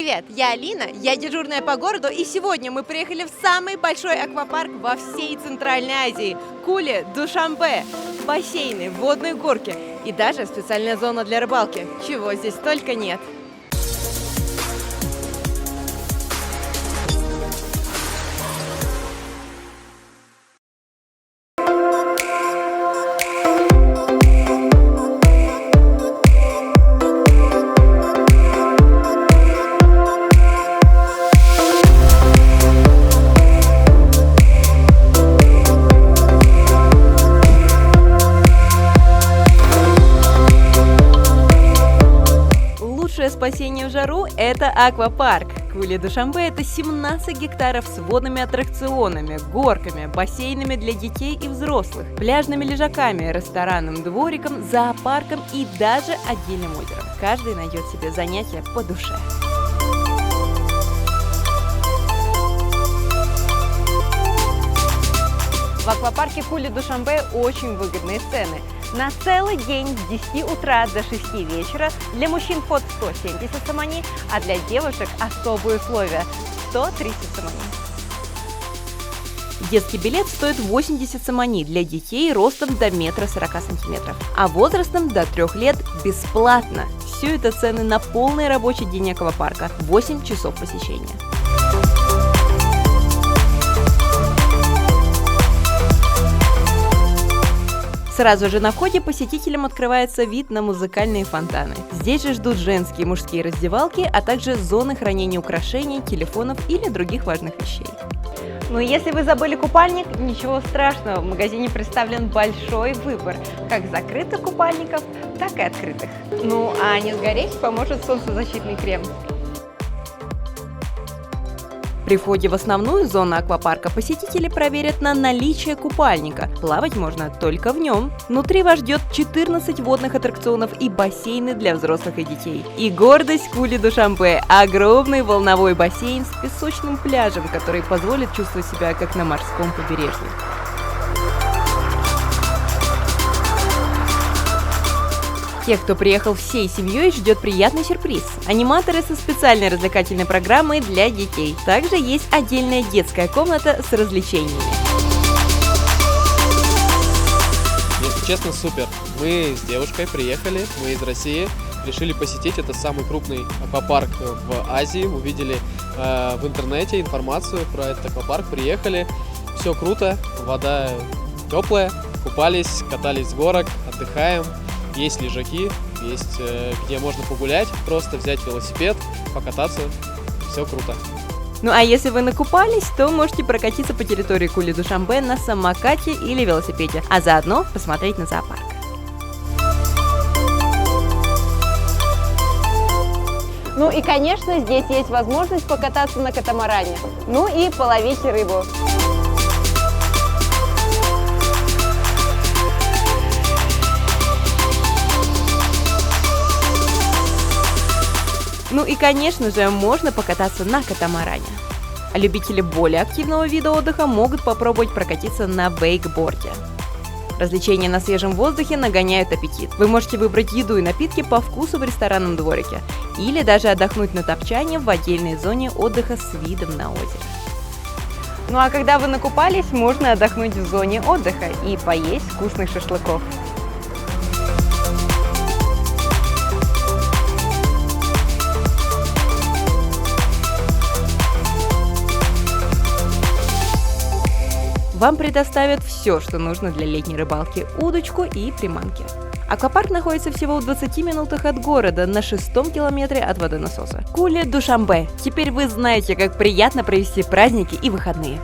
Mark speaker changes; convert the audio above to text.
Speaker 1: Привет, я Алина, я дежурная по городу, и сегодня мы приехали в самый большой аквапарк во всей Центральной Азии – Куле-Душанбе. Бассейны, водные горки и даже специальная зона для рыбалки. Чего здесь только нет. Лучшее спасение в жару – это аквапарк. Куле-Душанбе – это 17 гектаров с водными аттракционами, горками, бассейнами для детей и взрослых, пляжными лежаками, ресторанным двориком, зоопарком и даже отдельным озером. Каждый найдет себе занятие по душе. В аквапарке Куле-Душанбе очень выгодные цены. На целый день с 10 утра до 6 вечера для мужчин вход 170 сомани, а для девушек особые условия – 130 сомани. Детский билет стоит 80 сомани для детей ростом до 1,40 см, а возрастом до 3 лет бесплатно. Все это цены на полный рабочий день аквапарка – 8 часов посещения. Сразу же на входе посетителям открывается вид на музыкальные фонтаны. Здесь же ждут женские и мужские раздевалки, а также зоны хранения украшений, телефонов или других важных вещей. Но если вы забыли купальник, ничего страшного, в магазине представлен большой выбор как закрытых купальников, так и открытых. Ну а не сгореть поможет солнцезащитный крем. При входе в основную зону аквапарка посетители проверят на наличие купальника. Плавать можно только в нем. Внутри вас ждет 14 водных аттракционов и бассейны для взрослых и детей. И гордость Куле-Душанбе – огромный волновой бассейн с песочным пляжем, который позволит чувствовать себя как на морском побережье. Тех, кто приехал всей семьей, ждет приятный сюрприз. Аниматоры со специальной развлекательной программой для детей. Также есть отдельная детская комната с развлечениями.
Speaker 2: Если честно, супер. Мы с девушкой приехали, мы из России, решили посетить. Это самый крупный аквапарк в Азии. Увидели в интернете информацию про этот аквапарк, приехали. Все круто, вода теплая, купались, катались с горок, отдыхаем. Есть лежаки, есть где можно погулять, просто взять велосипед, покататься, все круто.
Speaker 1: Ну а если вы накупались, то можете прокатиться по территории Куле-Душанбе на самокате или велосипеде, а заодно посмотреть на зоопарк. Ну и, конечно, здесь есть возможность покататься на катамаране, ну и половить рыбу. Ну и, конечно же, можно покататься на катамаране. А любители более активного вида отдыха могут попробовать прокатиться на вейкборде. Развлечения на свежем воздухе нагоняют аппетит. Вы можете выбрать еду и напитки по вкусу в ресторанном дворике или даже отдохнуть на топчане в отдельной зоне отдыха с видом на озеро. Ну а когда вы накупались, можно отдохнуть в зоне отдыха и поесть вкусных шашлыков. Вам предоставят все, что нужно для летней рыбалки – удочку и приманки. Аквапарк находится всего в 20 минутах от города, на 6-м километре от водонасоса. Куле-Душанбе. Теперь вы знаете, как приятно провести праздники и выходные.